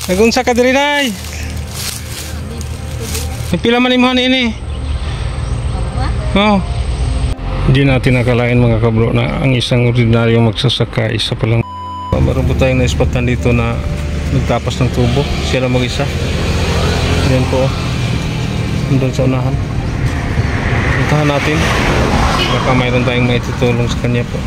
Nagunsa ka diri nay. Pila man imong ini? Oh. Hindi natin nakalain mga kabro na ang isang ordinaryo magsasaka isa palang meron po tayong naispatan dito na nagtapas ng tubo. Siya lang mag-isa. Ayan po. Doon sa unahan. Puntahan natin. Baka mayroon tayong maitutulong sa kanya po.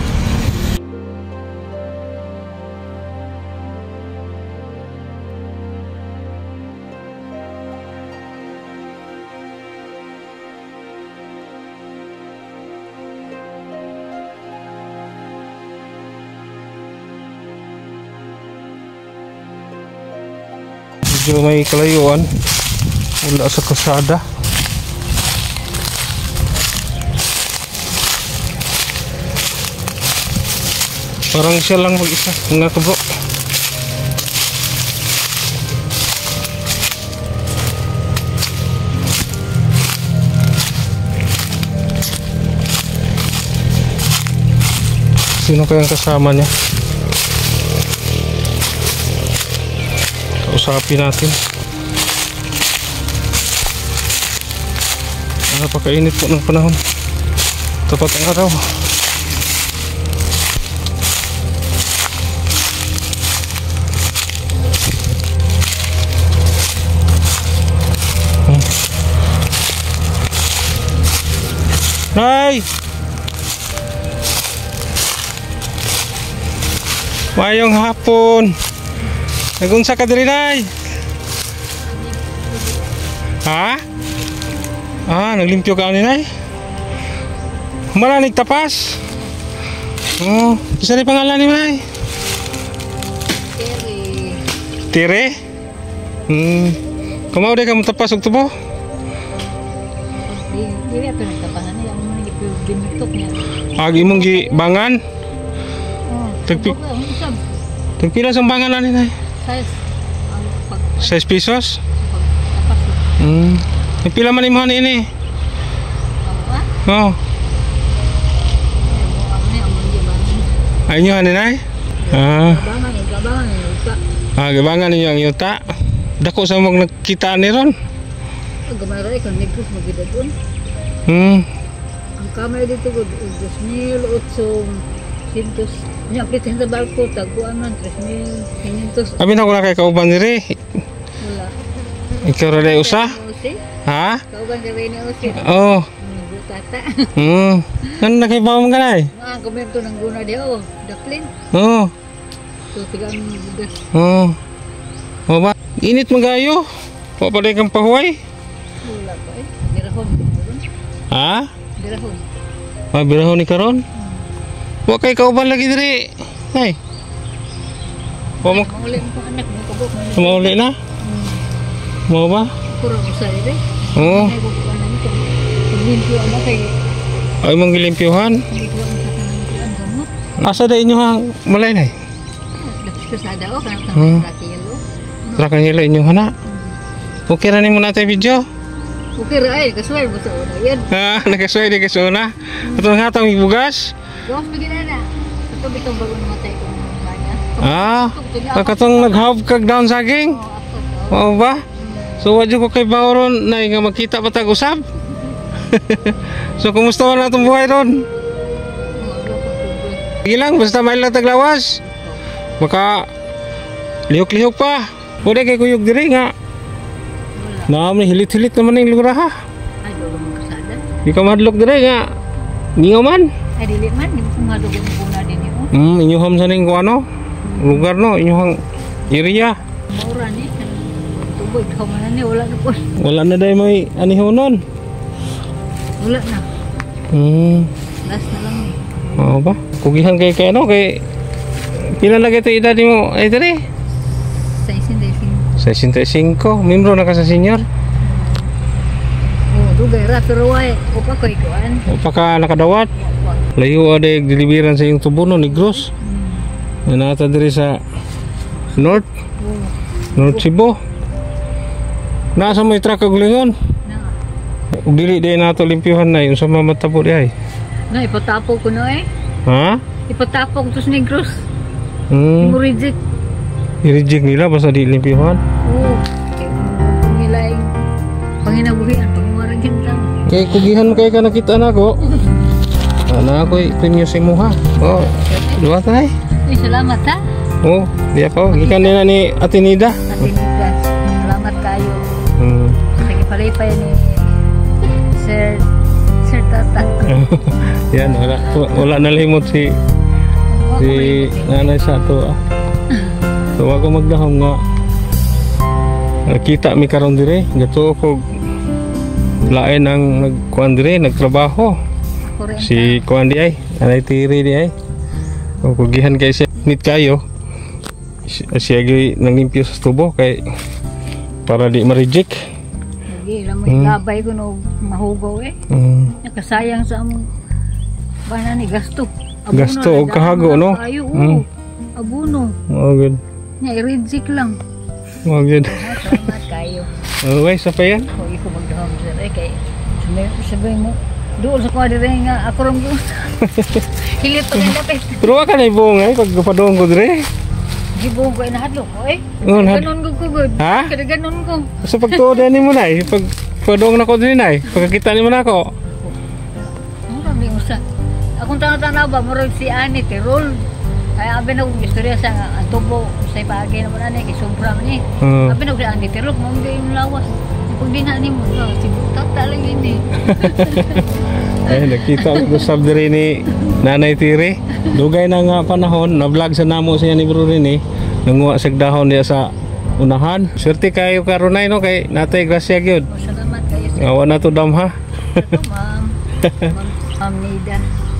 Medyo may kalayuan mula sa kalsada. Parang siya lang mag-isa mga kabro. Sino kayang kasama niya? Kausapin natin. Napakainit po ng panahon. Tapat ang araw. Nay! Mayong hapon. Nagunsa ka diri nay? Ha? Naglimpyo ka ni nay? Maranig tapas? Oh, isa ni pangalan ni nay? Tire. Kamao day ka mo tapas og tubo? Dili ato nagtapasan niya, ang mga gimitok niya. Agi mong gibangan? Tagpila sa bangan ni nay? 6 pesos? Pila man imong ini? Oh. Ay inyo ani nay? Gabangan ninyo ang yuta. Dako sa mong nakita ni ron. Gamay ra ikang negros magida doon. Ang kamay dito ko 2,800. Nya kita sa barko taguan man 3,500. Abi na ko na kay kauban diri. Wala. Ikaw ra day usa? Ha? Kauban diri ni Usi. Oh. Butata. Nan nakibaw mo kanay? Ang komento ng guna diyo, daplin. Oh. So tigang bugas. Oh. O ba? Init magayo. Wa pa day kang pahuway. Wala pa eh. Dirahon. Ha? Dirahon. Birahon ni karon? Wa kay kauban lagi diri. Ay. Wa mo Mauli mo anak mo kabuk. mauli na? Mo ba? Kurang usay diri. Oo. Ay ko pa nang ito. Limpyo anak kay. Ay mong gilimpyuhan. Hindi ko ang katanang gamot. Asa day inyo hang malay nay? Dapat ko sa daw kanang rakilo. Ra kan hilo inyo hana. Okay ra nimo natay video? Okay ra ay kasuway mo sa una yan. Nakasuway di kasuna. Atong hatang ibugas. Dos bigyan na. Ito bitong bago namatay ko ng banya. Katong naghawb kag down saging. Oo ba? So wadyo ko kay Bawron na nga makita pa tag usab. So kumusta man atong buhay ron? Ilang basta may lang taglawas. Baka lihok-lihok pa. Pwede kay kuyog diri nga. Naam ni hilit-hilit naman ning lugar ha. Ay lolo mo kasada. Di ka madlok diri nga. Ngingaw man. Ay dili man di mo madugon muna din yo. Inyuham sa ning kuano? Lugar no, inyuhang area. Mura ni tuboy ka man ni wala na po. Wala na day may anihonon. Wala na. Last na lang ni. Oo ba? Kugihan kay ano kay pila lagi to edad mo ay diri? 65. Membro na ka sa senior? Dugay ra pero way upa koy kuan. Upa ka nakadawat? Layo aday deliveran sa iyong tubo no Negros. Nata diri sa North Cebu. Nasa may truck kag lingon. Ug dili day nato limpyuhan na yung sa mamatabo di ay. Na ipatapog ko no eh. Ha? Ipatapog to sa Negros. Hmm. Mo reject. I-reject nila basta di limpyuhan. Oo. Kung nila yung panginabuhian, pag-umarang yun lang. Kaya kugihan mo kayo ka nakita na ko. Na ako premium sa imo ha. Oh, dua tay. Uy, salamat ha. Oh, dia pa. Gikan nila ni Atinida. Atinidas. Salamat kayo. Hmm. Sige, palipay ni Sir Tata. Yan, wala na limot si nanay sa to. So ako magdahom nga nakita mi karon dire, gato ko lain ang nagkuan dire, nagtrabaho. Si kuan di ay, anay tiri di ay. O kugihan kay siya nit kayo. Siya gyud nanglimpyo sa tubo kay para di ma-reject. Sige, lamay labay ko no mahugaw eh. Nakasayang sa among bana ni gasto. Gasto og kahago no. Ayo, abuno. Oh good. Nya i-reject lang. Oh good. Salamat kayo. Okay, sa pa yan. Ko iko magdahom sir kay sabay mo. Doon sa kuha dire nga ako ron ko. Hilit to ni lapit. Pero wa ka na ibong ay pag padong ko dire. Gibong ko inahadlok ko eh. Oh, Ganon ko good. Ha? Kada ganon ko. Sa pagtuod ni mo nay, pag padong na ko dire nay, pagkakita ni mo na ako. Mura mi usa. Akong tanaw ba murag si Ani Tirol. Kaya abi na kong istorya sa ang tubo sa ipagi naman ani kay sobra man ni. Abi na kong Ani Tirol mo di yung lawas. Pag di na ni mo si tata lang ini. Ay nakita ko sab dire ni Nanay Tiri. Dugay na nga panahon na vlog sa namo siya ni Bro Rene. Nanguha sa dahon niya sa unahan. Swerte kayo karon nay no kay natay grasya gyud. Salamat kayo sir. Awa na to dam ha. Ito, ma'am. Ma'am Nida.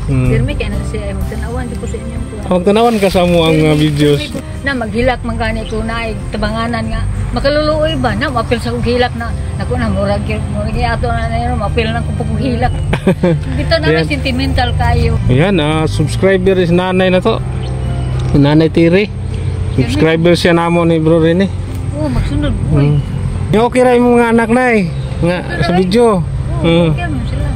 Dirmi kaya na siya magtanawan di ko sa inyong tuwa. Ang tanawan ka sa mo ang videos. Na maghilak man gani ko na tabanganan nga makaluluoy ba na mapil sa kong hilak na nako na murag ato na na mapil na ko pag hilak. Dito na sentimental kayo. Ayan, subscriber is nanay na to. Nanay Tiri. Subscriber siya namo ni Bro Rene. Oo, magsunod. Okay ra imong mga anak nay nga sa video. Okay mo sila.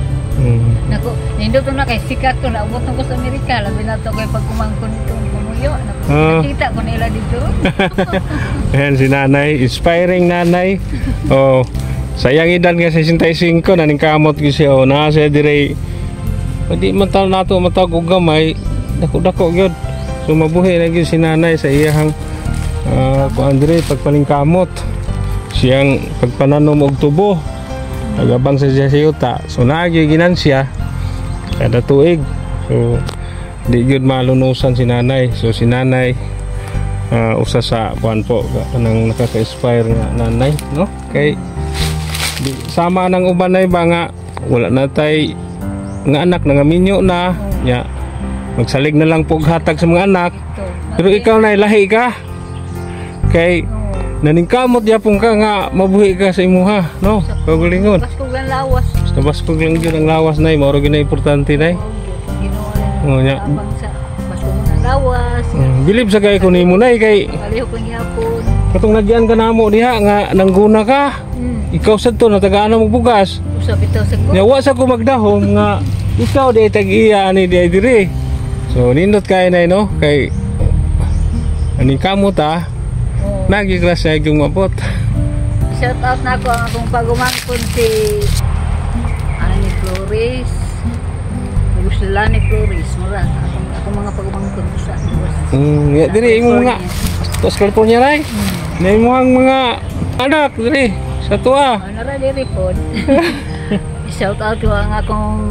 Nako, nindot na kay sikat ko na abot ko sa Amerika, labi na to kay pagkumangkon nito kumuyo. Nakita ko nila dito. Ayan si nanay, inspiring nanay. Oh, sayang edad nga 65 naning kamot ko siya. Oh, na siya dire. Pwede man taon nato matawag og gamay, dako-dako gyud. So mabuhi na gyud si nanay sa iyang kuan dire pagpaningkamot. Siyang pagpananom og tubo. Agabang sa siyuta. So naagyo ginansya kada tuig. So di gyud malunusan si nanay. So si nanay usa sa kuan po kanang nakaka-inspire nga nanay, no? Kay di sama nang uban nay ba nga wala na tay nga anak nangaminyo na nya magsalig na lang po hatag sa mga anak. Pero ikaw nay lahi ka. Kay naningkamot yapon ka nga mabuhi ka sa imuha, no? Kagalingon. Baskog lang lawas. Basta baskog lang gyud ang lawas nay, mao ra gyud na importante nay. Oh nya. Baskog lang lawas. Bilib sa kay kun nimo nay kay Kaliho ko gyapon. katong nagyan ka namo diha nga nangguna ka. Ikaw sadto na tagaan mo bugas. Usab ito sa ko. Nya wa sa ko magdahom nga ikaw di tag-iya ani di diri. So nindot kay nay no kay ani kamot nagiglas yung mabot. Shout out na ako ang akong pagumangkon si Ani Flores. Guslani Flores, mura. Akong mga pagumangkon ko sa Ya diri imo nga. Tos California ray. Na imo ang mga anak diri sa tuwa. Nara diri pod. Shout out ko ang akong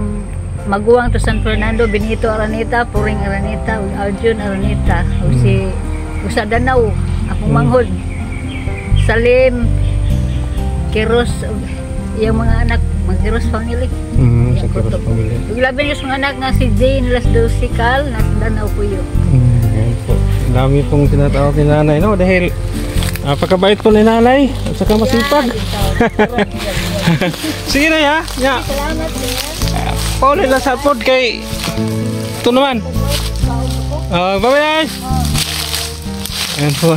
maguwang to San Fernando, Benito Araneta, Puring Araneta, Arjun Araneta, si Usa Danau. Akong manghod Salim Kiros yung mga anak mga Kiros family sa Kiros family labi yung mga anak nga si Jane Las Dosikal nasa Danau po yun yan po dami pong tinatawag ni nanay no dahil pagkabait po ni nanay at saka masipag sige na ya salamat paulit lang sa pod kay ito naman bye bye ayan po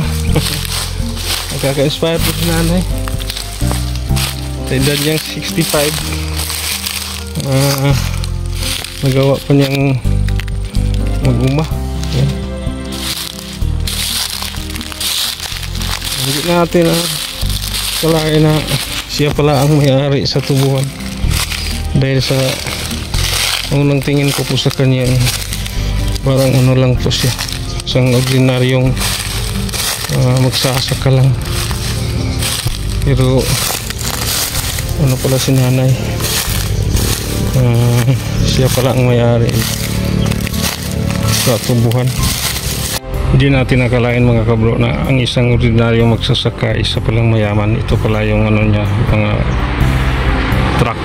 nakaka-inspire po si nanay sa edad niyang 65 nagawa pa niyang mag-uma. Ayan. Hindi natin kalain na siya pala ang may-ari sa tubuhan. Dahil sa unang tingin ko po sa kanya, parang ano lang po siya, isang ordinaryong magsasaka lang. Pero ano pala si nanay, siya pala ang may-ari sa tubuhan. Hindi natin nakalain mga kabro na ang isang ordinaryong magsasaka isa palang mayaman. Ito pala yung ano niya, mga truck.